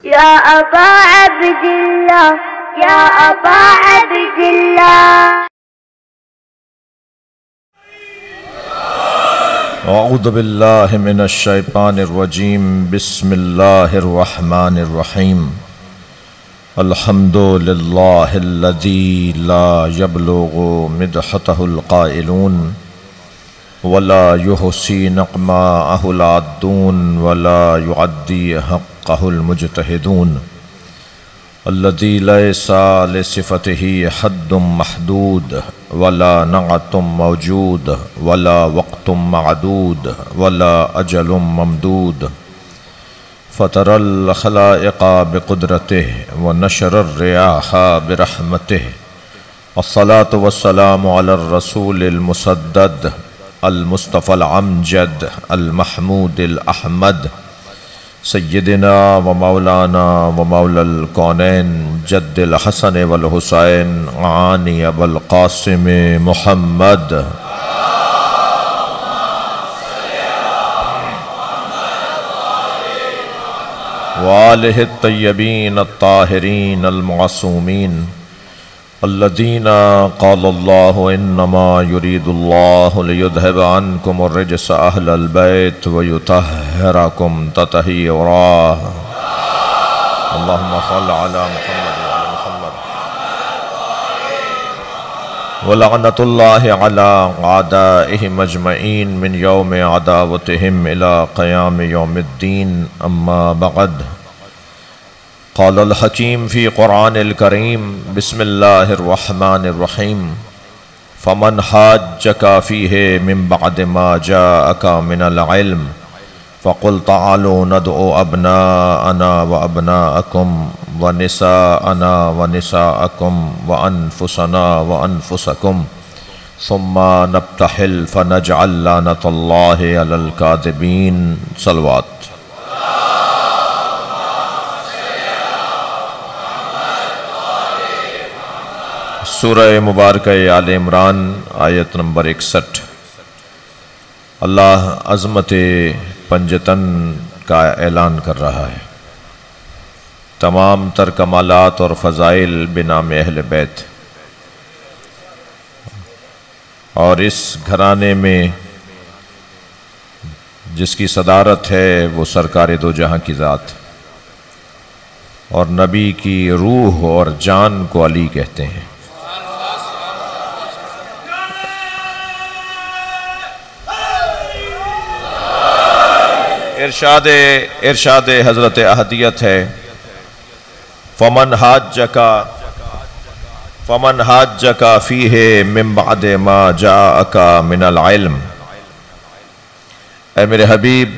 या अबा अब्दिल्लाह, या अबा अब्दिल्लाह। अऊज़ु बिल्लाहि मिनश शैतानिर रजीम, बिस्मिल्लाहिर रहमानिर रहीम। अल्हम्दुलिल्लाहिल्लज़ी ला यब्लुगु मिदहतहुल क़ाइलून वला युहसी नक़माअहुल आद्दून वला युअद्दी हक़्क़हुल मुज्तहिदून। अल्लज़ी लैसा लिसिफ़तिही हद्दुम महदूद वला नअतुम मौजूद वला वक़्तुम मअदूद वला अजलुम ममदूद। फ़तरल ख़लाइक़ा बिक़ुदरतिही व नशरर रियाहा बिरहमतिही। अस्सलातु वस्सलामु अलर रसूलिल मुसद्दद अल मुस्तफ़ल अमजद अल महमूदिल अहमद सय्यदिना व मौलाना व मौलल कौनैन जद्दिल हसन वल हुसैन आनी अबुल क़ासिम मुहम्मद व आलिहि तय्यबीन अत्ताहिरीन अल मासूमीन अल्लज़ीना क़ालल्लाहु इन्नमा युरीदुल्लाहु लियुज़हिब अन्कुमुर रिज्स अहलल बैत व युतह्हिरकुम तत्हीरा। अल्लाहुम्मा सल्लि अला मुहम्मद व अला मुहम्मद। व लअनतुल्लाहि अला अअदाइहिम अजमईन मिन यौमि अदावतिहिम इला क़यामि यौमिद्दीन। अम्मा बअद। क़ालल हकीम फ़ी क़ुरआनिल करीम, बिस्मिल्लाहिर रहमानिर रहीम। फ़मन हाज्जका फ़ीहि मिन बअद मा जाअका मिनल इल्म फ़क़ुल तआलू नदउ अब्नाअना व अब्नाअकुम व निसाअना व निसाअकुम व अनफुसना व अनफुसकुम सुम्मा नब्तहिल फ़नजअल लानतल्लाहि अलल काज़िबीन। सलवात। सूरह मुबारक आल इमरान आयत नंबर 61। अल्लाह अज़मत पंजतन का ऐलान कर रहा है। तमाम तर कमालात और फ़ज़ाइल बिनाम अहल बैत, और इस घराने में जिसकी सदारत है वो सरकार दो जहां की ज़ात, और नबी की रूह और जान को अली कहते हैं। इरशाद हज़रत अहदियत है, फ़मन हाज्जका फ़ीहि मिन बअद मा जाअका मिनल इल्म। ऐ मेरे हबीब,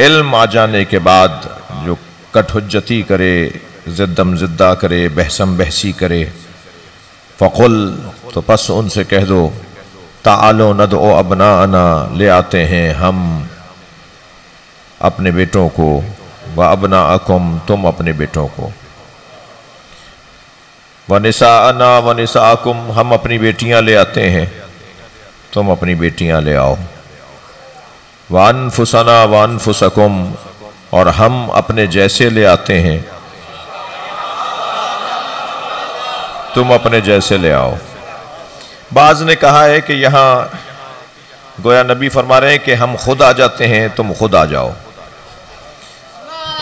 इल्म आ जाने के बाद जो कटहुज्जती करे, ज़िद्दम ज़िद्दा करे, बहसम बहसी करे, फ़क़ुल, तो बस उनसे कह दो, तालो नदउ अब्नाअना, ले आते हैं हम अपने बेटों को, व अब्नाअकुम, तुम अपने बेटों को, व निसाअना व निसाअकुम, हम अपनी बेटियां ले आते हैं, तुम अपनी बेटियां ले आओ, व अनफुसना व अनफुसकुम, और हम अपने जैसे ले आते हैं, तुम अपने जैसे ले आओ। बाज़ ने कहा है कि यहाँ गोया नबी फरमा रहे हैं कि हम खुद आ जाते हैं, तुम खुद आ जाओ।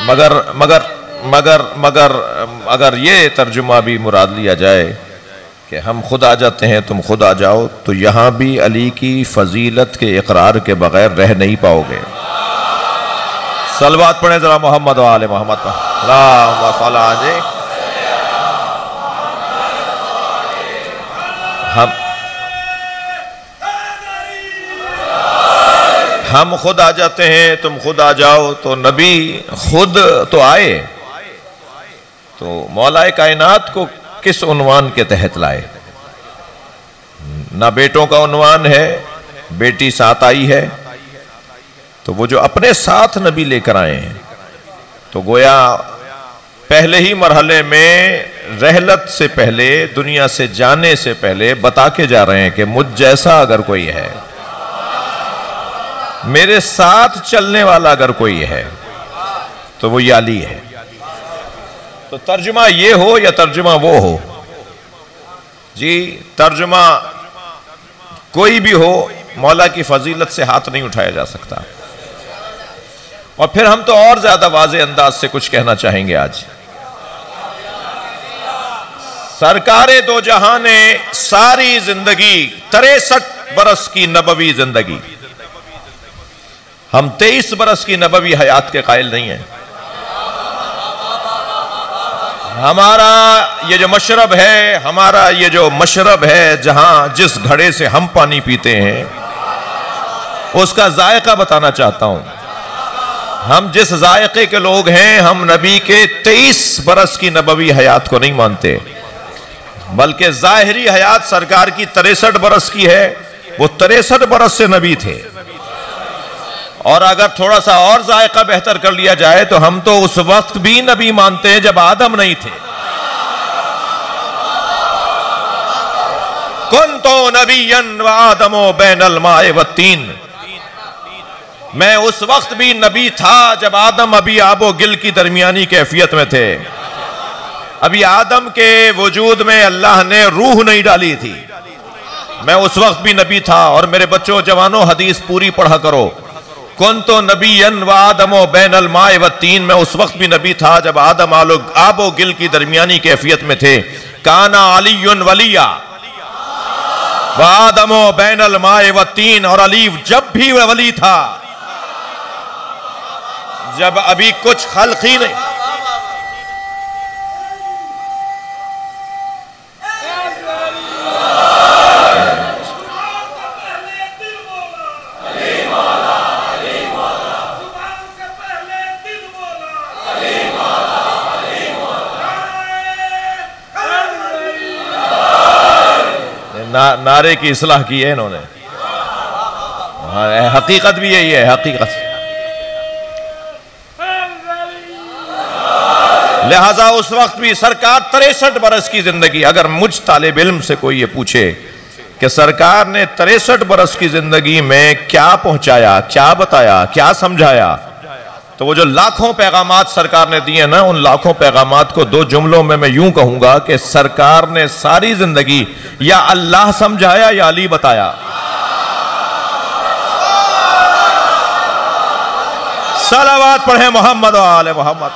मगर मगर मगर मगर अगर ये तर्जुमा भी मुराद लिया जाए कि हम खुद आ जाते हैं, तुम खुद आ जाओ, तो यहाँ भी अली की फजीलत के इकरार के बगैर रह नहीं पाओगे। सलवात पढ़े जरा मोहम्मद व आले मोहम्मद पर। हम खुद आ जाते हैं, तुम खुद आ जाओ, तो नबी खुद तो आए, तो मौलाए कायनात को किस उन्वान के तहत लाए? ना बेटों का उन्वान है, बेटी साथ आई है, तो वो जो अपने साथ नबी लेकर आए हैं, तो गोया पहले ही मरहले में रहलत से पहले, दुनिया से जाने से पहले बता के जा रहे हैं कि मुझ जैसा अगर कोई है, मेरे साथ चलने वाला अगर कोई है, तो वो ये अली है। तो तर्जुमा ये हो या तर्जुमा वो हो जी, तर्जुमा कोई भी हो, मौला की फजीलत से हाथ नहीं उठाया जा सकता। और फिर हम तो और ज्यादा वाज़े अंदाज से कुछ कहना चाहेंगे। आज सरकारे दो जहां ने सारी जिंदगी 63 बरस की नबवी जिंदगी, हम 23 बरस की नबवी हयात के कायल नहीं हैं। हमारा ये जो मशरब है, हमारा ये जो मशरब है, जहां जिस घड़े से हम पानी पीते हैं, उसका जायका बताना चाहता हूं। हम जिस जायके के लोग हैं, हम नबी के 23 बरस की नबवी हयात को नहीं मानते, बल्कि जाहिरी हयात सरकार की 63 बरस की है। वो 63 बरस से नबी थे। और अगर थोड़ा सा और जायका बेहतर कर लिया जाए तो हम तो उस वक्त भी नबी मानते हैं जब आदम नहीं थे। कुंतो नबिय्यन व आदमो बैनल माए व तीन, मैं उस वक्त भी नबी था जब आदम अभी आबो गिल की दरमियानी कैफियत में थे। अभी आदम के वजूद में अल्लाह ने रूह नहीं डाली थी। मैं उस वक्त भी नबी था। और मेरे बच्चों जवानों, हदीस पूरी पढ़ा करो। कुंतो नबिय्यन व आदमो बैनल माए व तीन, मैं उस वक्त भी नबी था जब आदम आबो गिल की दरमियानी कैफियत में थे। काना अलीयुन वलिया व आदमो बैनल माए व तीन, और अली जब भी वली था जब अभी कुछ खल्क ही नहीं। नारे की इस्लाह की है इन्होंने। हकीकत भी यही है, हकीकत। लिहाजा उस वक्त भी सरकार 63 बरस की जिंदगी, अगर मुझ तालिब इल्म से कोई ये पूछे कि सरकार ने 63 बरस की जिंदगी में क्या पहुंचाया, क्या बताया, क्या समझाया, तो वो जो लाखों पैगामात सरकार ने दिए ना, उन लाखों पैगामात को 2 जुमलों में मैं यूं कहूंगा कि सरकार ने सारी जिंदगी या अल्लाह समझाया या अली बताया। सलावत पढ़े मोहम्मद व आले मोहम्मद।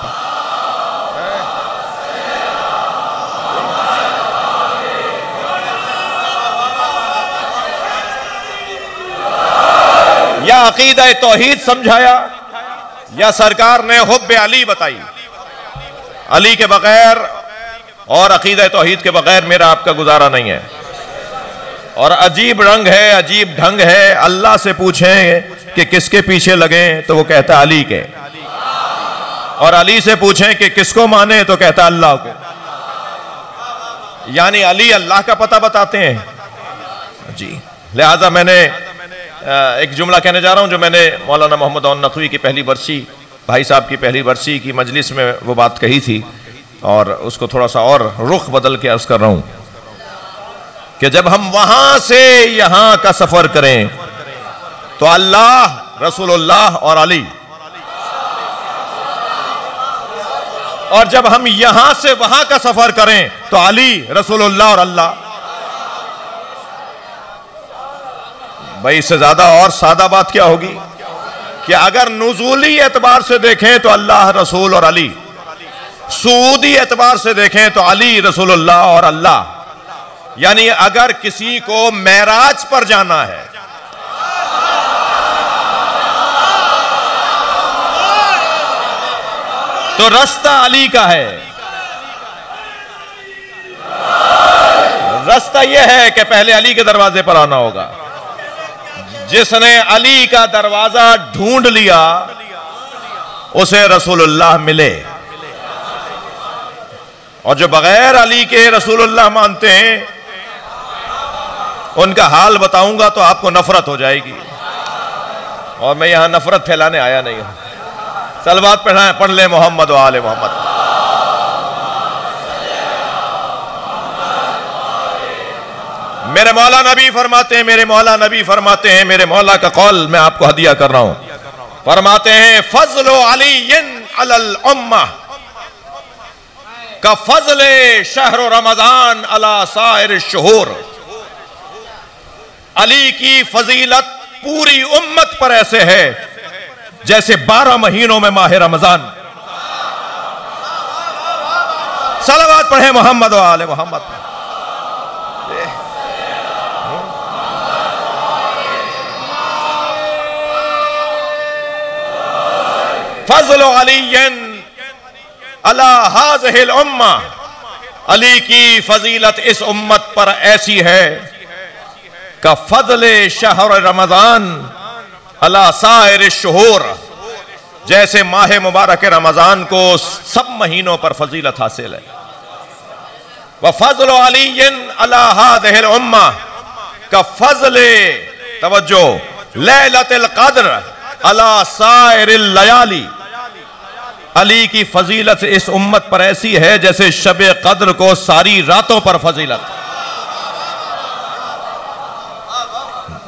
या अकीदा तौहीद समझाया या सरकार ने हुब्बे अली बताई। अली के बगैर और अकीदा तौहीद के बगैर मेरा आपका गुजारा नहीं है। और अजीब रंग है, अजीब ढंग है। अल्लाह से पूछें कि किसके पीछे लगे तो वो कहता अली के, और अली से पूछें कि किसको माने तो कहता अल्लाह को। यानी अली अल्लाह का पता बताते हैं जी। लिहाजा मैंने एक जुमला कहने जा रहा हूं जो मैंने मौलाना मोहम्मद नकवी की पहली बरसी, भाई साहब की पहली बरसी की मजलिस में वो बात कही थी, और उसको थोड़ा सा और रुख बदल के अर्ज कर रहा हूं कि जब हम वहां से यहां का सफर करें तो अल्लाह, रसूलुल्लाह और अली, और जब हम यहां से वहां का सफर करें तो अली, रसूलुल्लाह और अल्लाह। भाई इससे ज्यादा और सादा बात क्या होगी कि अगर नुज़ूली एतबार से देखें तो अल्लाह, रसूल और अली, सूदी एतबार से देखें तो अली, रसूलुल्लाह और अल्लाह। यानी अगर किसी को मेराज पर जाना है तो रास्ता अली का है। रास्ता यह है कि पहले अली के दरवाजे पर आना होगा। जिसने अली का दरवाजा ढूंढ लिया उसे रसूलुल्लाह मिले, और जो बगैर अली के रसूलुल्लाह मानते हैं उनका हाल बताऊंगा तो आपको नफरत हो जाएगी। और मैं यहां नफरत फैलाने आया नहीं हूं। सलवात पढ़ ले मोहम्मद व आले मोहम्मद। मेरे मौला नबी फरमाते हैं, मेरे मौला नबी फरमाते हैं, मेरे मौला का कौल मैं आपको हदिया कर रहा हूं। फरमाते हैं फज़्लो अलीयिन अलल उम्मा, का फजले शहर रमजान अला साइर शुहूर। अली की फजीलत पूरी उम्मत पर ऐसे है जैसे 12 महीनों में माह रमजान। सलावत पढ़े मोहम्मद व आले मोहम्मद। फजल अलीयन अला हाज़िहिल उम्मा। अली की फजीलत इस उम्मत पर ऐसी है का फजले शहर रमजान अला साइर शुहूर। जैसे माह मुबारक रमजान को सब महीनों पर फजीलत हासिल है। व फजल अलीयन अला हाज़िहिल उम्मा का फजले तवज्जो लैलतुल क़द्र अला साइरिल लयाली। अली की फजीलत इस उम्मत पर ऐसी है जैसे शबे कद्र को सारी रातों पर फजीलत।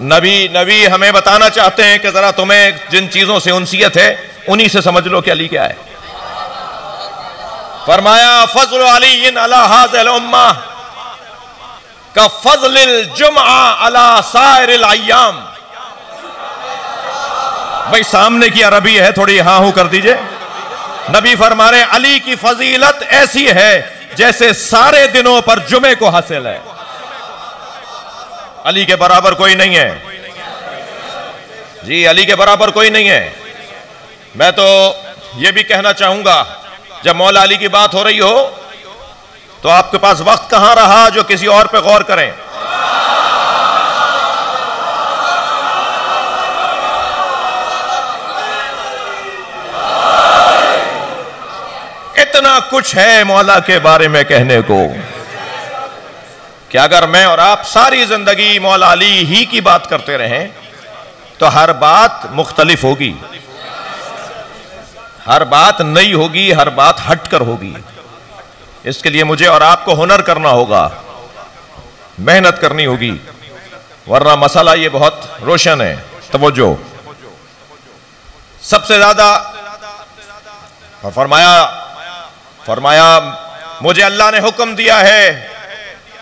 नबी हमें बताना चाहते हैं कि जरा तुम्हें जिन चीजों से उनसियत है उन्हीं से समझ लो कि अली क्या है। फरमाया फजल अली अला हाज़िल उम्मा का फजलिल जुम्आ अला साइरिल अय्याम। भाई सामने की अरबी है, थोड़ी हाँ हूं कर दीजिए। नबी फरमा रहे अली की फजीलत ऐसी है जैसे सारे दिनों पर जुमे को हासिल है। अली के बराबर कोई नहीं है जी, अली के बराबर कोई नहीं है। मैं तो यह भी कहना चाहूंगा जब मौला अली की बात हो रही हो तो आपके पास वक्त कहां रहा जो किसी और पे गौर करें। इतना कुछ है मौला के बारे में कहने को कि अगर मैं और आप सारी जिंदगी मौला अली ही की बात करते रहें तो हर बात मुख्तलिफ होगी, हर बात नई होगी, हर बात हटकर होगी। इसके लिए मुझे और आपको हुनर करना होगा, मेहनत करनी होगी, वरना मसला ये बहुत रोशन है। तवज्जो सबसे ज्यादा फरमाया मुझे अल्लाह ने हुक्म दिया है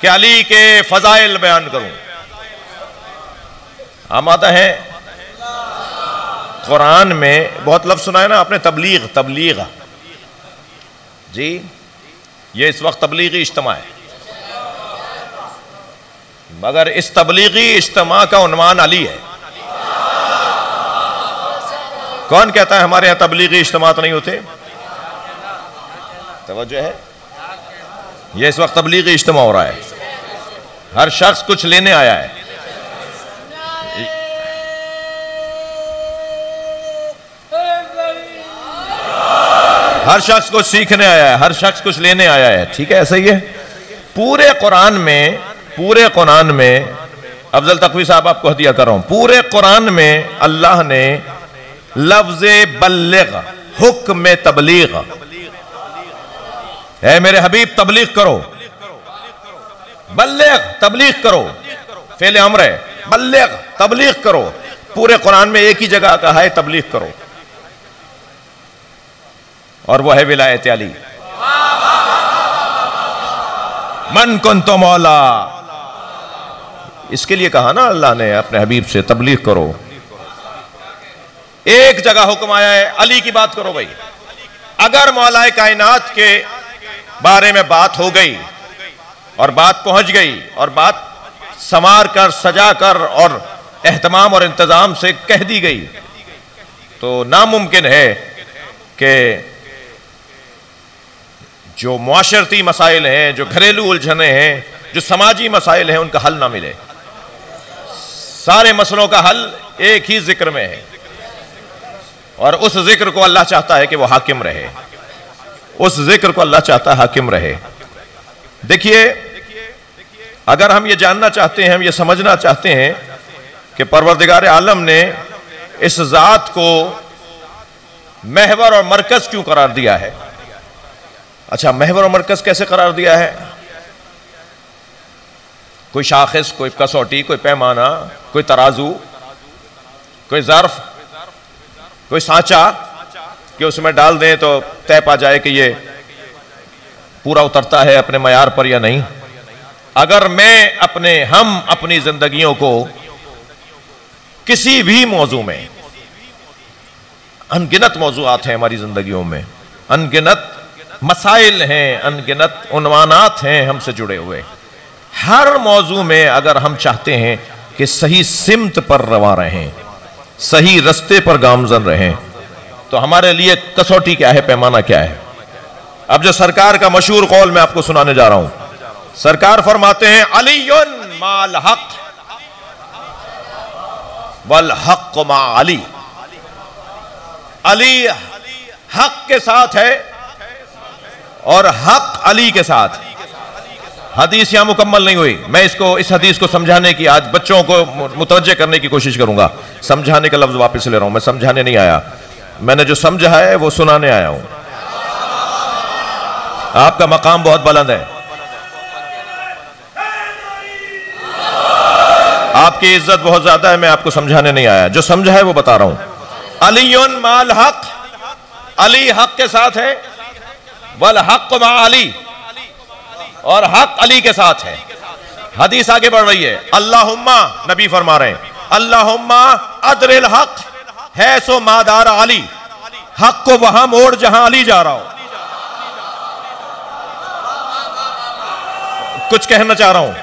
कि अली के फजाइल बयान करूं। आमादा है कुरान में बहुत लफ्ज सुना है ना आपने, तबलीग जी। ये इस वक्त तबलीगी इज्तिमा है, मगर इस तबलीगी इज्तिमा का उन्वान अली है। कौन कहता है हमारे यहां तबलीगी इज्तिमा तो नहीं होते? तवज्जो है, ये इस वक्त तबलीगी इज्तिमा हो रहा है। हर शख्स कुछ लेने आया है। हर शख्स कुछ सीखने आया है, हर शख्स कुछ लेने आया है। ठीक है, ऐसा ही है। पूरे कुरान में अफजल तकवी साहब आपको हदिया कर रहा हूं, पूरे कुरान में अल्लाह ने लफ्ज़े बल्लिग, हुक्म तबलीग, है मेरे हबीब तबलीग करो, बल्लिग तबलीग करो, फेले अमर है, बल्लिग तबलीग करो। पूरे कुरान में एक ही जगह कहा है तबलीग करो, और वो है विलायत अली। मन कुंतु मौला, इसके लिए कहा ना अल्लाह ने अपने हबीब से तबलीग करो। एक जगह हुक्म आया है अली की बात करो। भाई अगर मौलाए कायनात के बारे में बात हो गई और बात पहुंच गई और बात संवार कर सजा कर और एहतमाम और इंतजाम से कह दी गई तो नामुमकिन है कि जो मुआशरती मसाइल हैं, जो घरेलू उलझने हैं, जो समाजी मसाइल हैं, उनका हल ना मिले। सारे मसलों का हल एक ही जिक्र में है, और उस जिक्र को अल्लाह चाहता है कि वो हाकिम रहे, उस जिक्र को अल्लाह चाहता है हाकिम रहे। देखिए, अगर हम ये जानना चाहते हैं, हम ये समझना चाहते हैं कि परवरदिगार आलम ने इस जात को महवर और मरकज क्यों करार दिया है। अच्छा, महवर और मरकज कैसे करार दिया है? कोई शाखिस, कोई कसौटी, कोई पैमाना, कोई तराजू, कोई ज़र्फ, कोई सांचा कि उसमें डाल दें तो तय पा जाए कि ये पूरा उतरता है अपने मयार पर या नहीं। अगर हम अपनी जिंदगियों को किसी भी मौजू में, अनगिनत मौजूआत हैं हमारी जिंदगियों में, अनगिनत मसाइल हैं, अनगिनत उन्वानात हैं हमसे जुड़े हुए, हर मौजू में अगर हम चाहते हैं कि सही सिमत पर रवा रहें, सही रस्ते पर गामजन रहें, तो हमारे लिए कसौटी क्या है, पैमाना क्या है? अब जो सरकार का मशहूर कौल मैं आपको सुनाने जा रहा हूं, सरकार फरमाते हैं अलीयुन माल हक वल हक मा अली। अली हक के साथ है और हक अली के साथ। हदीस यहां मुकम्मल नहीं हुई, मैं इस हदीस को समझाने की, आज बच्चों को मुतवज्जे करने की कोशिश करूंगा। समझाने का लफ्ज वापस ले रहा हूं, मैं समझाने नहीं आया, मैंने जो समझा है वो सुनाने आया हूं। आपका मकाम बहुत बुलंद है, आपकी इज्जत बहुत ज्यादा है, मैं आपको समझाने नहीं आया, जो समझा है वो बता रहा हूं। अलीयुन माल हक, अली हक के साथ है, वल हक मा अली, और हक अली के साथ है। हदीस आगे बढ़ रही है, अल्लाहुम्मा, नबी फरमा रहे हैं, अल्लाहुम्मा अदरिल हक है सो मादार अली, हक को वहां मोड़ जहां अली जा रहा हो। कुछ कहना चाह रहा हूं,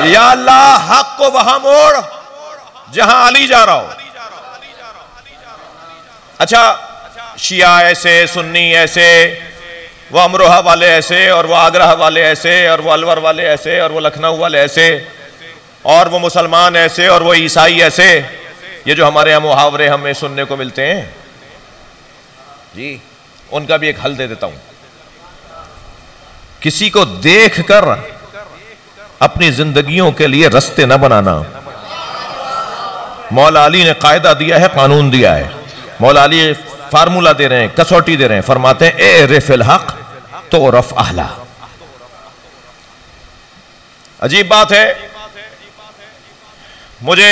या अल्लाह हक को वहां मोड़ जहां अली जा रहा हो। अच्छा, शिया ऐसे, सुन्नी ऐसे, वो अमरोहा वाले ऐसे, और वो आगरा वाले ऐसे, और वो अलवर वाले ऐसे, और वो लखनऊ वाले ऐसे, और वो मुसलमान ऐसे, और वो ईसाई ऐसे, ये जो हमारे यहाँ मुहावरे हमें सुनने को मिलते हैं जी, उनका भी एक हल दे देता हूं। किसी को देखकर अपनी जिंदगियों के लिए रास्ते न बनाना। मौला अली ने कायदा दिया है, कानून दिया है। मौला अली फार्मूला दे रहे हैं, कसौटी दे रहे हैं, फरमाते हैं ए रिफिल हक तो रफ अहला। अजीब बात है, मुझे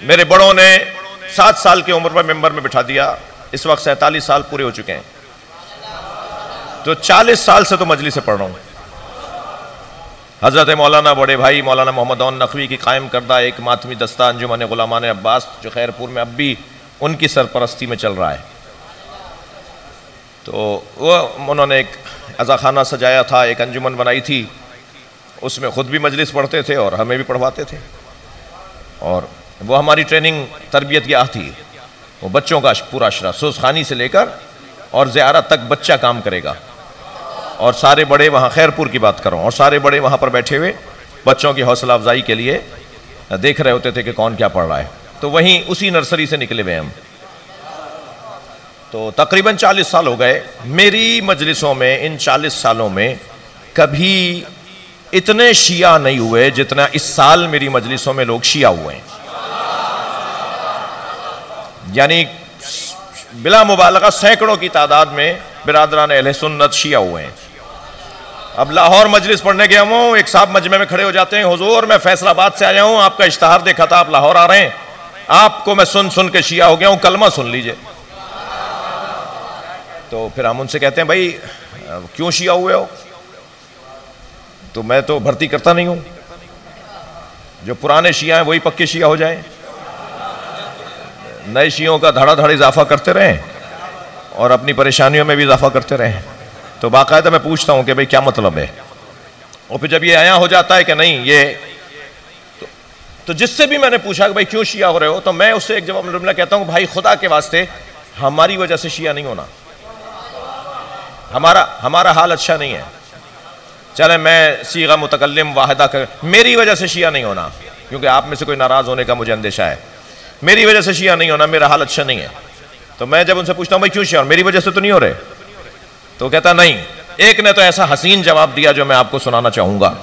मेरे बड़ों ने 7 साल की उम्र में मेंबर में बिठा दिया, इस वक्त 47 साल पूरे हो चुके हैं, तो 40 साल से तो मजलिस से पढ़ रहा हूं। हजरत मौलाना बड़े भाई मौलाना मोहम्मद अन नकवी की कायम करदा एक मातमी दस्ता अंजुमन गुलामान अब्बास, जो खैरपुर में अब भी उनकी सरपरस्ती में चल रहा है, तो वो उन्होंने एक अज़ाखाना सजाया था, एक अंजुमन बनाई थी, उसमें ख़ुद भी मजलिस पढ़ते थे और हमें भी पढ़वाते थे। और वो हमारी ट्रेनिंग तरबियत याह थी। वो बच्चों का पूरा अशरा, सोज़खानी से लेकर और ज़ियारत तक बच्चा काम करेगा, और सारे बड़े वहाँ, खैरपुर की बात कर रहा हूँ, और सारे बड़े वहाँ पर बैठे हुए बच्चों की हौसला अफजाई के लिए देख रहे होते थे कि कौन क्या पढ़ रहा है। तो वहीं उसी नर्सरी से निकले हुए हम। तो तकरीबन 40 साल हो गए मेरी मजलिसों में। इन 40 सालों में कभी इतने शिया नहीं हुए जितना इस साल मेरी मजलिसों में लोग शिया हुए हैं। यानी बिला मुबालगा सैकड़ों की तादाद में बिरादरान अहले सुन्नत शिया हुए हैं। अब लाहौर मजलिस पढ़ने गया हूँ, एक साहब मजमे में खड़े हो जाते हैं, हुजूर मैं फैसलाबाद से आया हूँ, आपका इश्तहार देखा था, आप लाहौर आ रहे हैं, आपको मैं सुन सुन के शिया हो गया हूँ, कलमा सुन लीजिए। तो फिर हम उनसे कहते हैं भाई क्यों शिया हुए हो? तो मैं तो भर्ती करता नहीं हूँ, जो पुराने शिया हैं वही पक्के शिया हो जाएं, नए शियों का धड़ाधड़ इजाफा करते रहें और अपनी परेशानियों में भी इजाफा करते रहें। तो बाकायदा मैं पूछता हूँ कि भाई क्या मतलब है, और फिर जब ये आया हो जाता है कि नहीं ये तो जिससे भी मैंने पूछा कि भाई क्यों शिया हो रहे हो, तो मैं उससे एक जवाब जुमला कहता हूँ, भाई खुदा के वास्ते हमारी वजह से शिया नहीं होना, हमारा हाल अच्छा नहीं है। चले मैं सीगा मुतकल्लिम वाहिदा कर, मेरी वजह से शिया नहीं होना, क्योंकि आप में से कोई नाराज होने का मुझे अंदेशा है, मेरी वजह से शिया नहीं होना, मेरा हाल अच्छा नहीं है। तो मैं जब उनसे पूछता हूँ भाई क्यों शिया, मेरी वजह से तो नहीं हो रहे, तो कहता नहीं। एक ने तो ऐसा हसीन जवाब दिया जो मैं आपको सुनाना चाहूंगा।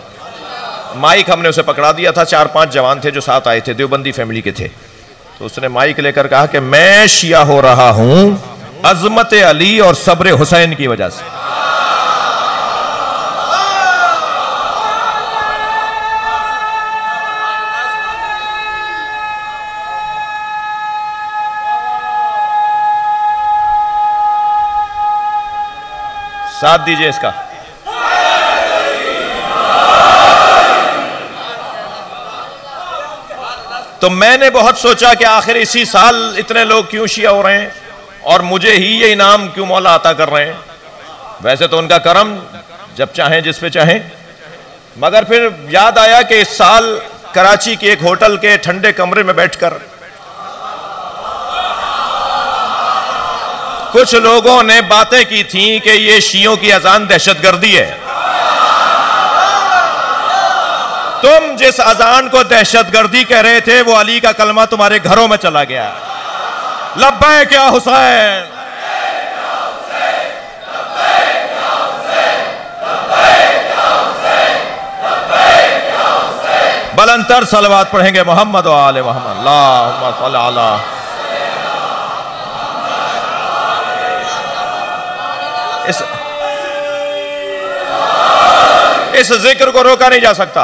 माइक हमने उसे पकड़ा दिया था, 4-5 जवान थे जो साथ आए थे, देवबंदी फैमिली के थे। तो उसने माइक लेकर कहा कि मैं शिया हो रहा हूं अजमत अली और सब्र हुसैन की वजह से। साथ दीजिए इसका। तो मैंने बहुत सोचा कि आखिर इसी साल इतने लोग क्यों शिया हो रहे हैं और मुझे ही ये इनाम क्यों मौला अता कर रहे हैं। वैसे तो उनका करम जब चाहें जिस पे चाहें, मगर फिर याद आया कि इस साल कराची के एक होटल के ठंडे कमरे में बैठकर कुछ लोगों ने बातें की थी कि ये शियों की अजान दहशतगर्दी है। तुम जिस अजान को दहशतगर्दी कह रहे थे वो अली का कलमा तुम्हारे घरों में चला गया। लब्बैक या हुसैन, बुलंदतर सलवात पढ़ेंगे मोहम्मद व आले मोहम्मद। अल्लाहुम्मा सल्ली अला। इस जिक्र को रोका नहीं जा सकता।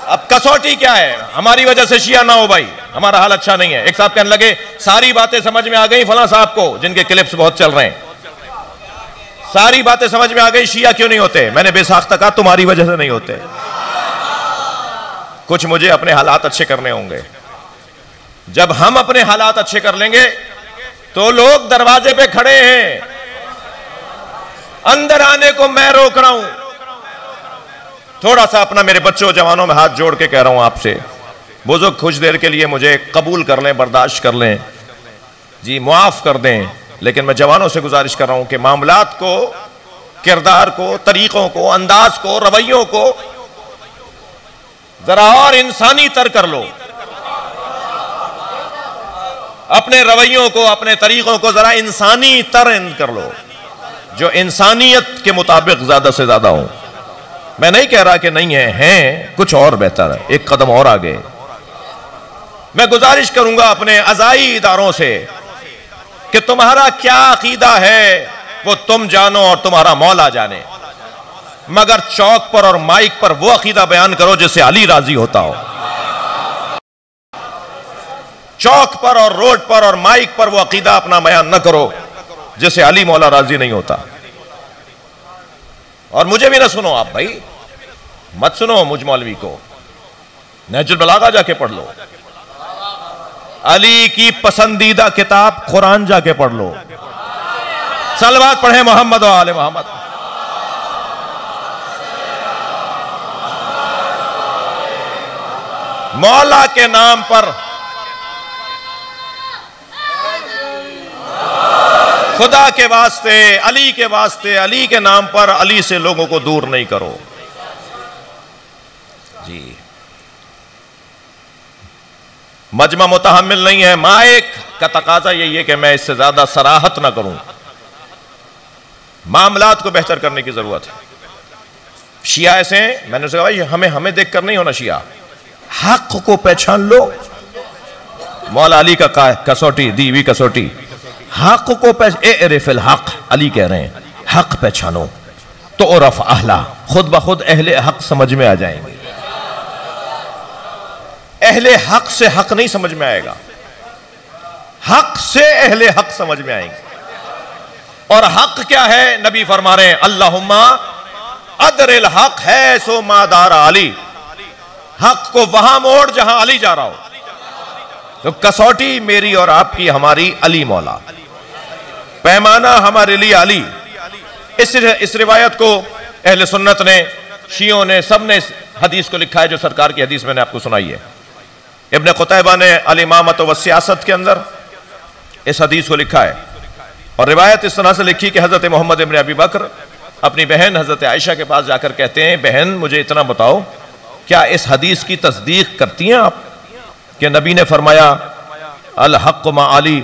अब कसौटी क्या है, हमारी वजह से शिया ना हो भाई, हमारा हाल अच्छा नहीं है। एक साहब कहने लगे सारी बातें समझ में आ गई फलां साहब को, जिनके क्लिप्स बहुत चल रहे हैं, सारी बातें समझ में आ गई, शिया क्यों नहीं होते। मैंने बेसाख्ता कहा तुम्हारी वजह से नहीं होते। कुछ मुझे अपने हालात अच्छे करने होंगे। जब हम अपने हालात अच्छे कर लेंगे तो लोग दरवाजे पे खड़े हैं, अंदर आने को मैं रोक रहा हूं। थोड़ा सा अपना मेरे बच्चों जवानों में हाथ जोड़ के कह रहा हूं आपसे, बुजुर्ग कुछ देर के लिए मुझे कबूल कर लें, बर्दाश्त कर लें जी, मुआफ कर दें, लेकिन मैं जवानों से गुजारिश कर रहा हूं कि मामलात को, किरदार को, तरीकों को, अंदाज को, रवैयों को जरा और इंसानी तर कर लो। अपने रवैयों को, अपने तरीकों को जरा इंसानी तर कर लो, जो इंसानियत के मुताबिक ज्यादा से ज्यादा हो। मैं नहीं कह रहा कि नहीं है, हैं कुछ और बेहतर है, एक कदम और आगे। मैं गुजारिश करूंगा अपने अज़ाई इदारों से कि तुम्हारा क्या अकीदा है वो तुम जानो और तुम्हारा मौला जाने, मगर चौक पर और माइक पर वो अकीदा बयान करो जिससे अली राजी होता हो। चौक पर और रोड पर और माइक पर वो अकीदा अपना बयान न करो जिससे अली मौला राजी नहीं होता। और मुझे भी ना सुनो आप भाई, मत सुनो मुझ मौलवी को, नहजुल बलागा जाके पढ़ लो, अली की पसंदीदा किताब कुरान जाके पढ़ लो, सलवात पढ़े मोहम्मद व आले मोहम्मद। मौला के नाम पर, खुदा के वास्ते, अली के वास्ते, अली के नाम पर अली से लोगों को दूर नहीं करो जी। मजमा मुतहम्मिल नहीं है, माइक का तकाजा यही है कि मैं इससे ज्यादा सराहत ना करूं। मामलात को बेहतर करने की जरूरत है। शिया ऐसे, मैंने कहा भाई हमें देखकर नहीं होना शिया, हक को पहचान लो। मौला अली का कसौटी, दी हुई कसौटी, हक को एरिफिल हक, अली कह रहे हैं हक पहचानो तो उरफ अहला, खुद ब खुद अहले हक समझ में आ जाएंगे। अहले हक से हक नहीं समझ में आएगा, हक से अहले हक समझ में आएंगे। और हक क्या है, नबी फरमा रहे हैं अल्लाहुम्मा अदरिल हक है सो मादार अली, हक को वहां मोड़ जहां अली जा रहा हो। तो कसौटी मेरी और आपकी, हमारी अली मौला, पैमाना हमारे लिए अली। इस रिवायत को अहले सुन्नत ने, शियों ने, सब ने इस हदीस को लिखा है जो सरकार की हदीस मैंने आपको सुनाई है। इब्न कुतैबा ने अल इमामत व सियासत के अंदर इस हदीस को लिखा है। और रिवायत इस तरह से लिखी कि हजरत मोहम्मद इब्न अबी बकर अपनी बहन हजरत आयशा के पास जाकर कहते हैं, बहन मुझे इतना बताओ, क्या इस हदीस की तस्दीक करती हैं आप कि नबी ने फरमाया अल हक मा अली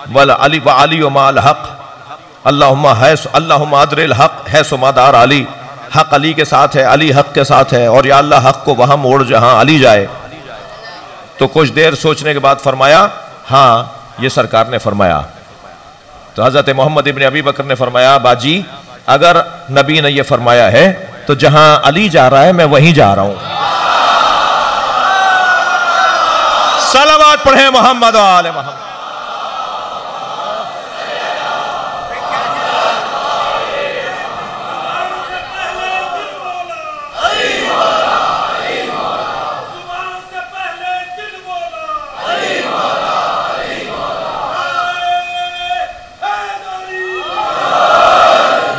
वल अली व अली मा अल हक, अल्लाहुम्मा अदरिल हक है सो मादार अली, हक अली के साथ है, अली हक के साथ है, और या अल्लाह हक को वहां मोड़ जहां अली जाए। तो कुछ देर सोचने के बाद फरमाया हाँ ये सरकार ने फरमाया। तो हजरत मोहम्मद इब्न अबी बकर ने फरमाया, बाजी अगर नबी ने यह फरमाया है तो जहां अली जा रहा है मैं वहीं जा रहा हूं। सलावत पढ़े मोहम्मद व आले मोहम्मद।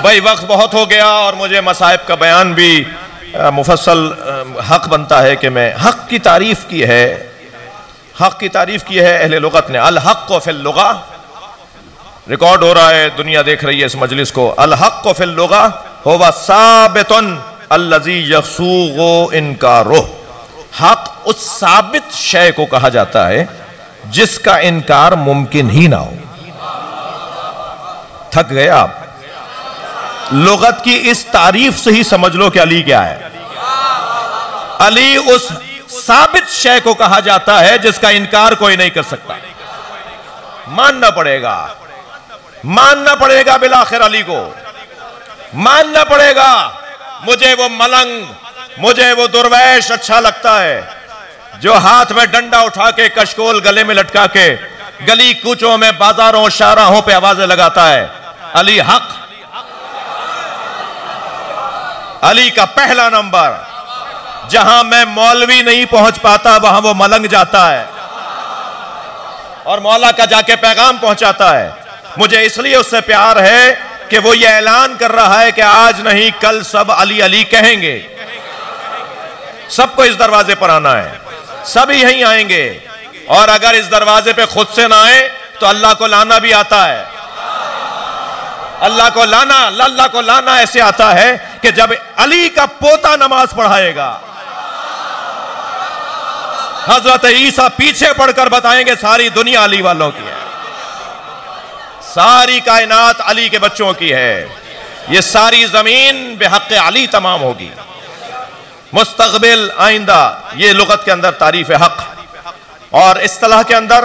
भाई वक्त बहुत हो गया और मुझे मसाइब का बयान भी मुफस्सल हक बनता है कि मैं हक की तारीफ की है, हक की तारीफ की है अहले लुगत ने। अल हक़्क़ु फ़िल लुग़ा, रिकॉर्ड हो रहा है, दुनिया देख रही है इस मजलिस को। अल हक़्क़ु फ़िल लुग़ा हुवा साबितुन अल्लज़ी यसूग़ु इनकारुह। हक उस साबित शय को कहा जाता है जिसका इनकार मुमकिन ही ना हो। थक गए आप? लुगत की इस तारीफ से ही समझ लो कि अली क्या है। अली उस साबित शय को कहा जाता है जिसका इनकार कोई नहीं कर सकता। मानना पड़ेगा, मानना पड़ेगा बिलाखिर अली को, मानना पड़ेगा। मुझे वो मलंग, मुझे वो दुर्वैश अच्छा लगता है जो हाथ में डंडा उठा के कशकोल गले में लटका के गली कूचों में बाजारों शाहराहों पे आवाजें लगाता है। अली हक, अली का पहला नंबर। जहां मैं मौलवी नहीं पहुंच पाता वहां वो मलंग जाता है और मौला का जाके पैगाम पहुंचाता है। मुझे इसलिए उससे प्यार है कि वो ये ऐलान कर रहा है कि आज नहीं कल सब अली अली कहेंगे। सबको इस दरवाजे पर आना है, सभी यहीं आएंगे। और अगर इस दरवाजे पे खुद से ना आए तो अल्लाह को लाना भी आता है। अल्लाह को लाना, अल्लाह को लाना ऐसे आता है कि जब अली का पोता नमाज पढ़ाएगा, हजरत ईसा पीछे पढ़कर बताएंगे सारी दुनिया अली वालों की है, सारी कायनात अली के बच्चों की है, ये सारी जमीन बेहक़ अली तमाम होगी। मुस्तक़बिल आइंदा, ये लुगत के अंदर तारीफ हक और इस्तिलाह के अंदर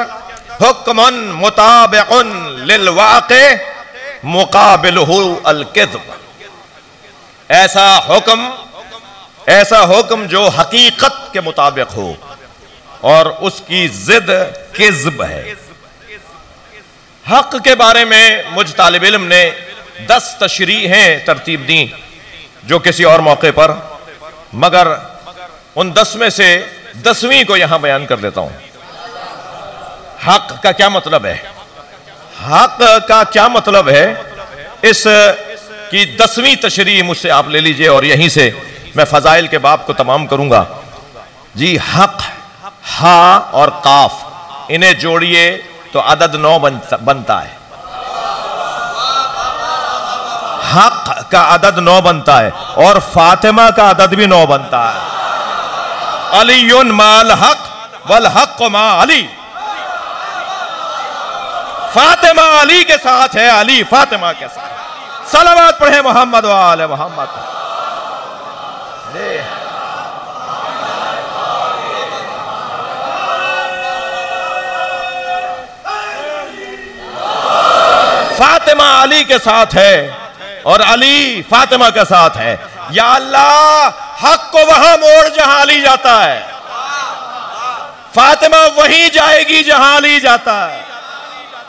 हुक्मुन मुताबिउन लिल वाक़े मुक़ाबिलहु अल किज़्ब। ऐसा हुक्म जो हकीकत के मुताबिक हो और उसकी जिद किज़्ब है। हक के बारे में मुझ तालिब इल्म ने 10 तशरीहें तरतीब दी जो किसी और मौके पर, मगर उन 10 में से 10वीं को यहां बयान कर देता हूं। हक का क्या मतलब है? हक का क्या मतलब है, इस की 10वीं तशरीह मुझसे आप ले लीजिए और यहीं से मैं फजाइल के बाब को तमाम करूंगा। जी, हक, हा और काफ, इन्हें जोड़िए तो अदद 9 बनता है। हक का अदद 9 बनता है और फातिमा का अदद भी 9 बनता है। अलीयुन माल हक वल हक मा अली। फातिमा अली के साथ है, अली फातिमा के साथ। सलावत पढ़े मोहम्मद व आले मोहम्मद। फातिमा अली के साथ है और अली फातिमा के साथ है। या अल्लाह, हक को वहां मोड़ जहां अली जाता है, फातिमा वहीं जाएगी जहां अली जाता है।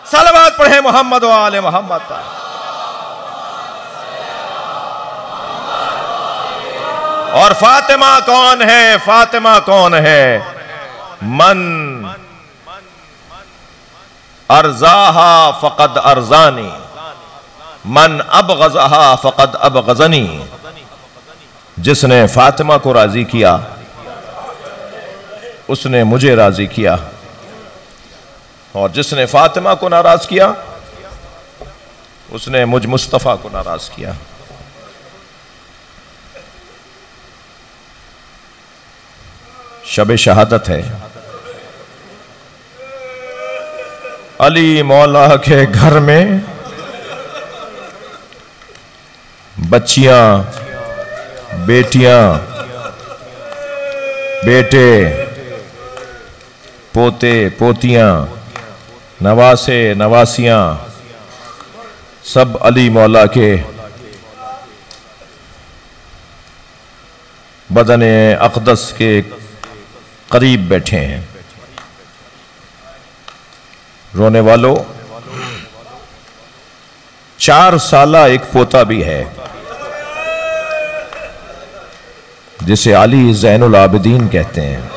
सलावत पढ़े मोहम्मद व आले मोहम्मद पर। और फातिमा कौन है? फातिमा कौन है? मन अर्जाहा फकद अर्जानी, मन अबगज़हा फकद अबगज़नी। जिसने फातिमा को राजी किया उसने मुझे राजी किया, और जिसने फातिमा को नाराज किया उसने मुझ मुस्तफ़ा को नाराज किया। शब शहादत है। अली मौला के घर में बच्चियां, बेटियां, बेटे, पोते, पोतियां, नवासे, नवासियां सब अली मौला के बदन अक़दस के करीब बैठे हैं। रोने वालों, 4 साला एक पोता भी है जिसे अली ज़ैनुल आबिदीन कहते हैं।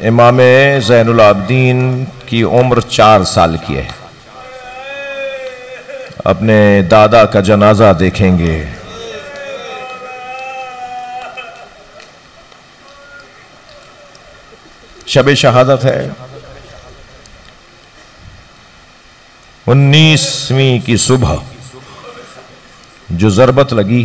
इमाम ज़ैनुल आबिदीन की उम्र 4 साल की है। अपने दादा का जनाजा देखेंगे। शब शहादत है, 19वीं की सुबह जो ज़रबत लगी,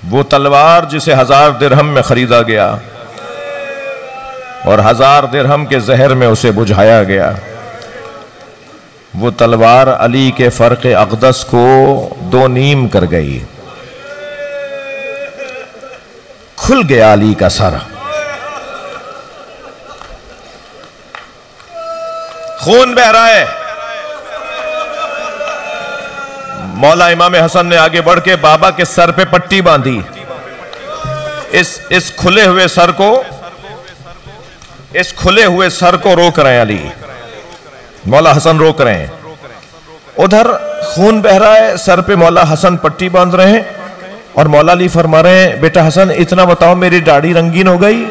वो तलवार जिसे 1000 दिरहम में खरीदा गया और 1000 दिरहम के जहर में उसे बुझाया गया, वो तलवार अली के फर्क अक़दस को 2 नीम कर गई। खुल गया अली का सर, खून बह रहा है। मौला इमाम हसन ने आगे बढ़ के बाबा के सर पे पट्टी बांधी। इस खुले हुए सर को रोक रहे हैं अली, मौला हसन रोक रहे हैं। उधर खून बह रहा है, सर पे मौला हसन पट्टी बांध रहे हैं और मौला अली फरमा रहे हैं, बेटा हसन इतना बताओ, मेरी दाढ़ी रंगीन हो गई?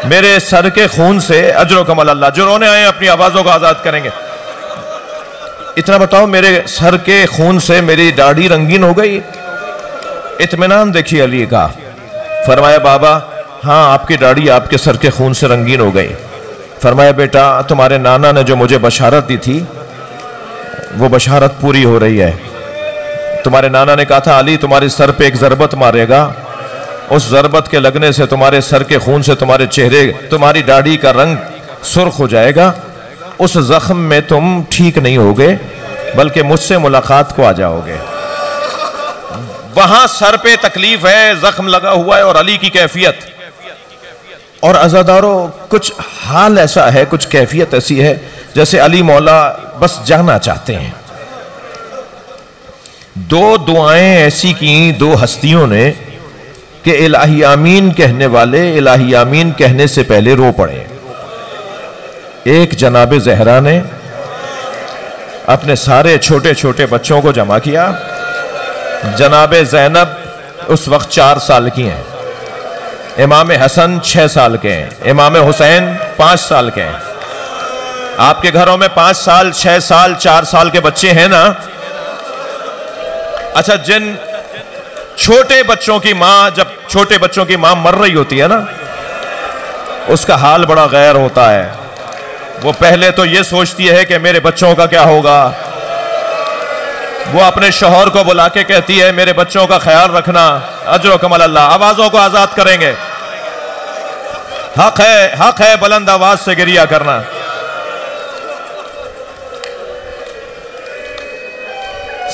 मेरे सर के खून से अजर कमल अल्लाह, जो रोने आए अपनी आवाजों को आजाद करेंगे, इतना बताओ मेरे सर के खून से मेरी दाढ़ी रंगीन हो गई? इत्मीनान देखिए अली का। फरमाया बाबा हाँ, आपकी दाढ़ी आपके सर के खून से रंगीन हो गई। फरमाया बेटा तुम्हारे नाना ने जो मुझे बशारत दी थी वो बशारत पूरी हो रही है। तुम्हारे नाना ने कहा था अली तुम्हारे सर पे एक ज़रबत मारेगा, उस ज़रबत के लगने से तुम्हारे सर के खून से तुम्हारे चेहरे, तुम्हारी दाढ़ी का रंग सुर्ख हो जाएगा, उस जख्म में तुम ठीक नहीं होगे बल्कि मुझसे मुलाकात को आ जाओगे। वहां सर पे तकलीफ है, जख्म लगा हुआ है और अली की कैफियत। और अज़ादारों कुछ हाल ऐसा है, कुछ कैफियत ऐसी है जैसे अली मौला बस जाना चाहते हैं। 2 दुआएं ऐसी की 2 हस्तियों ने कि इलाही आमीन कहने वाले इलाही आमीन कहने से पहले रो पड़े। एक जनाब ज़हरा ने अपने सारे छोटे छोटे बच्चों को जमा किया। जनाब ज़ैनब उस वक्त 4 साल की हैं, इमाम हसन 6 साल के हैं, इमाम हुसैन 5 साल के हैं। आपके घरों में 5 साल 6 साल 4 साल के बच्चे हैं ना? अच्छा, जिन छोटे बच्चों की मां, जब छोटे बच्चों की मां मर रही होती है ना, उसका हाल बड़ा गैर होता है। वो पहले तो ये सोचती है कि मेरे बच्चों का क्या होगा। वो अपने शौहर को बुला के कहती है मेरे बच्चों का ख्याल रखना, अजर कमल अल्लाह। आवाजों को आजाद करेंगे, हक है बुलंद आवाज से गिरिया करना।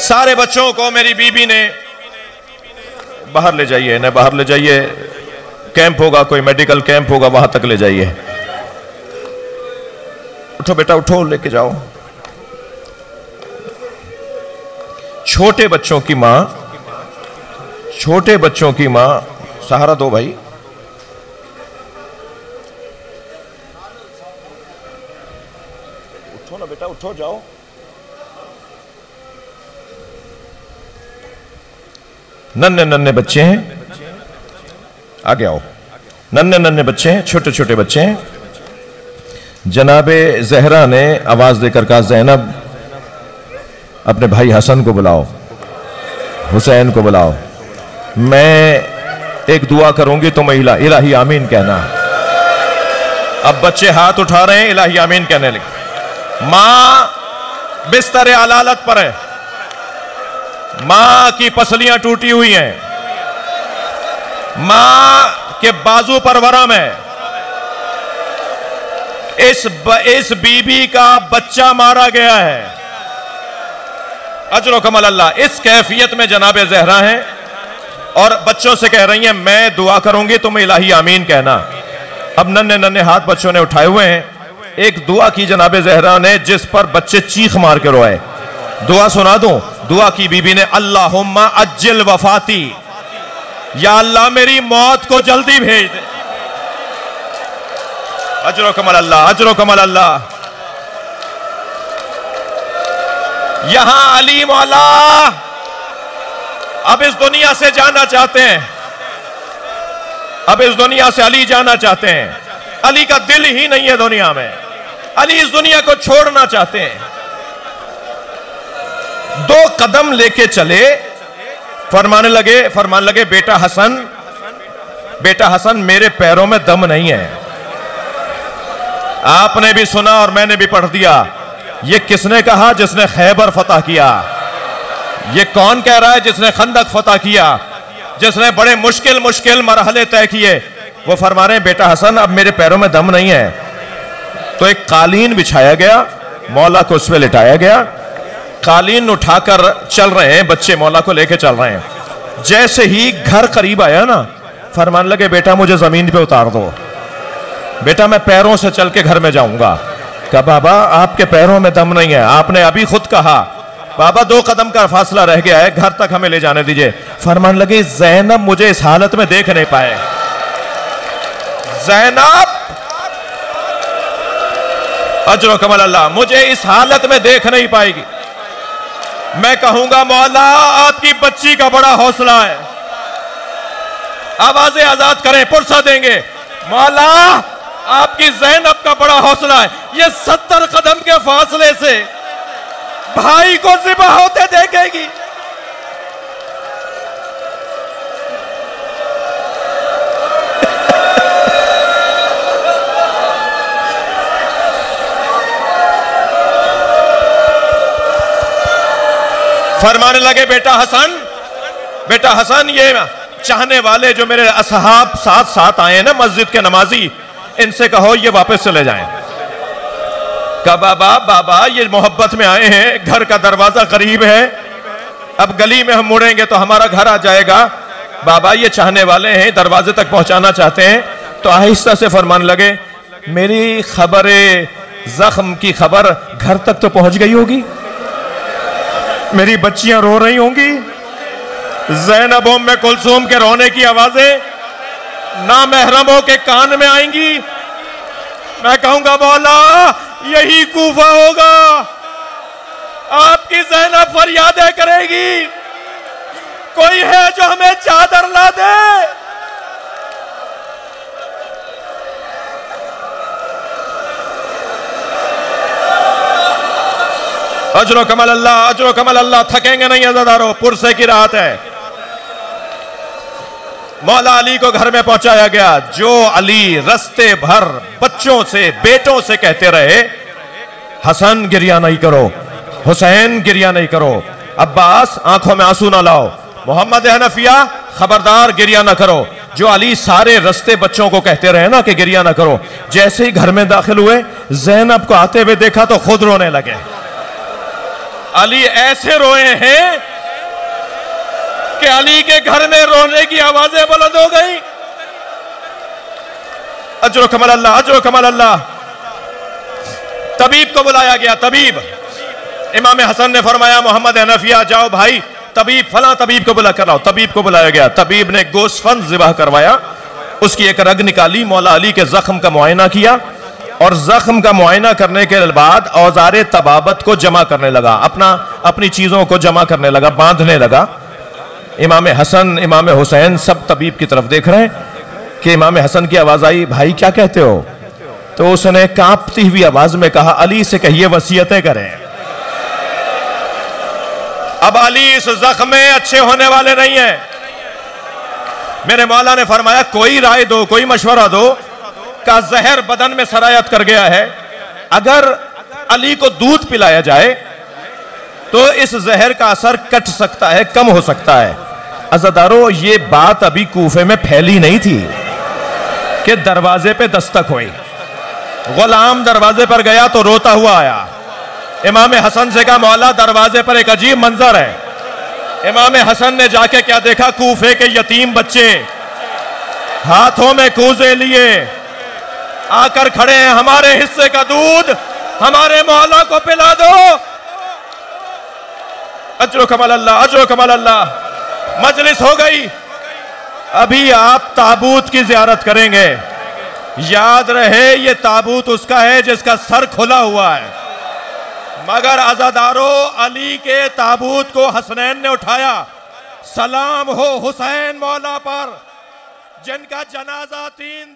सारे बच्चों को मेरी बीबी ने बाहर ले जाइए, इन्हें बाहर ले जाइए, कैंप होगा, कोई मेडिकल कैंप होगा, वहां तक ले जाइए। उठो बेटा उठो, लेके जाओ। छोटे बच्चों की मां, सहारा दो भाई। उठो ना बेटा, उठो, जाओ। नन्हे बच्चे हैं, आगे आओ। नन्हे बच्चे हैं, छोटे छोटे बच्चे हैं। जनाबे ज़हरा ने आवाज देकर कहा ज़ैनब अपने भाई हसन को बुलाओ, हुसैन को बुलाओ, मैं एक दुआ करूंगी तो महिला इलाही आमीन कहना। अब बच्चे हाथ उठा रहे हैं, इलाही आमीन कहने लगे। मां बिस्तर अलालत पर है, मां की पसलियां टूटी हुई हैं, मां के बाजू पर वरम है। इस बीबी का बच्चा मारा गया है, अजर कमल अल्लाह। इस कैफियत में जनाब ज़हरा हैं और बच्चों से कह रही हैं मैं दुआ करूंगी तुम इलाही आमीन कहना। अब नन्हे हाथ बच्चों ने उठाए हुए हैं। एक दुआ की जनाब ज़हरा ने जिस पर बच्चे चीख मार के रोए। दुआ सुना दूं? दुआ की बीबी ने अल्लाहुम्मा अज्जिल वफाती, या अल्लाह मेरी मौत को जल्दी भेज दे। अजर कमल अल्लाह, अजर कमल अल्लाह। यहां अली मौला अब इस दुनिया से जाना चाहते हैं, अब इस दुनिया से अली जाना चाहते हैं। अली का दिल ही नहीं है दुनिया में। अली इस दुनिया को छोड़ना चाहते हैं। 2 कदम लेके चले, फरमाने लगे बेटा हसन मेरे पैरों में दम नहीं है। आपने भी सुना और मैंने भी पढ़ दिया। ये किसने कहा? जिसने खैबर फतह किया। ये कौन कह रहा है? जिसने खंदक फतह किया, जिसने बड़े मुश्किल मरहले तय किए। वो फरमा रहे हैं बेटा हसन अब मेरे पैरों में दम नहीं है। तो एक कालीन बिछाया गया, मौला को उस पर लिटाया गया, कालीन उठाकर चल रहे हैं, बच्चे मौला को लेके चल रहे हैं। जैसे ही घर करीब आया ना, फरमान लगे बेटा मुझे जमीन पे उतार दो, बेटा मैं पैरों से चल के घर में जाऊंगा। कहा बाबा आपके पैरों में दम नहीं है, आपने अभी खुद कहा। बाबा 2 कदम का फासला रह गया है, घर तक हमें ले जाने दीजिए। फरमान लगे ज़ैनब मुझे इस हालत में देख नहीं पाए। ज़ैनब अजर कमल अल्लाह मुझे इस हालत में देख नहीं पाएगी। मैं कहूंगा मौला आपकी बच्ची का बड़ा हौसला है, आवाजें आजाद करें, पुरसा देंगे। मौला आपकी ज़ैनब का बड़ा हौसला है, ये 70 कदम के फासले से भाई को ज़िबा होते देखेगी। फरमाने लगे बेटा हसन ये चाहने वाले जो मेरे असहाब साथ आए हैं ना मस्जिद के नमाजी, इनसे कहो ये वापस चले जाएं। कहा बाबा ये मोहब्बत में आए हैं, घर का दरवाजा करीब है, अब गली में हम मुड़ेंगे तो हमारा घर आ जाएगा। बाबा ये चाहने वाले हैं, दरवाजे तक पहुंचाना चाहते हैं। तो आहिस्ता से फरमाने लगे मेरी खबरे जख्म की खबर घर तक तो पहुंच गई होगी, मेरी बच्चियां रो रही होंगी, ज़ैनब उम्मे कुलसूम के रोने की आवाजें ना महरमों के कान में आएंगी। मैं कहूंगा मौला यही कूफा होगा, आपकी ज़ैनब फरियादें करेगी, कोई है जो हमें चादर ला दे। अजरो कमल अल्लाह, थकेंगे नहीं अज़ादारों, पुरसे की राहत है। मौला अली को घर में पहुंचाया गया। जो अली रस्ते भर बच्चों से बेटों से कहते रहे हसन गिरिया नहीं करो, हुसैन गिरिया नहीं करो, अब्बास आंखों में आंसू ना लाओ, मोहम्मद हनफिया खबरदार गिरिया ना करो, जो अली सारे रस्ते बच्चों को कहते रहे ना कि गिरिया ना करो, जैसे ही घर में दाखिल हुए ज़ैनब को आते हुए देखा तो खुद रोने लगे। अली ऐसे रोए हैं कि अली के घर में रोने की आवाजें बुलंद हो गई। अजर कमल अल्लाह। तबीब को बुलाया गया। तबीब इमाम हसन ने फरमाया मोहम्मद हनफिया जाओ भाई तबीब फला तबीब को बुला कर लाओ। तबीब को बुलाया गया। तबीब ने गोश्तफंद ज़िबह करवाया, उसकी एक रग निकाली, मौला अली के जख्म का मुआयना किया और जख्म का मुआयना करने के बाद औजारे तबाबत को जमा करने लगा, अपनी चीजों को जमा करने लगा, बांधने लगा। इमाम हसन इमाम हुसैन सब तबीब की तरफ देख रहे हैं कि इमाम हसन की आवाज आई, भाई क्या कहते हो? तो उसने कांपती हुई आवाज में कहा, अली से कहिए वसीयतें करें। अब अली इस जख्म में अच्छे होने वाले नहीं है। मेरे मौला ने फरमाया कोई राय दो, कोई मशवरा दो। का जहर बदन में सरायत कर गया है, अगर अली को दूध पिलाया जाए तो इस जहर का असर कट सकता है, कम हो सकता है। अज़ादारों ये बात अभी कूफे में फैली नहीं थी कि दरवाजे पे दस्तक हुई। गुलाम दरवाजे पर गया तो रोता हुआ आया। इमाम हसन से कहा मौला दरवाजे पर एक अजीब मंजर है। इमाम हसन ने जाके क्या देखा, कूफे के यतीम बच्चे हाथों में कूजे लिए आकर खड़े हैं, हमारे हिस्से का दूध हमारे मौला को पिला दो। अजरो कमल अल्लाह। मजलिस हो गई। अभी आप ताबूत की ज़ियारत करेंगे। याद रहे ये ताबूत उसका है जिसका सर खुला हुआ है, मगर अज़ादारों अली के ताबूत को हसनैन ने उठाया। सलाम हो हुसैन मौला पर जिनका जनाजा 3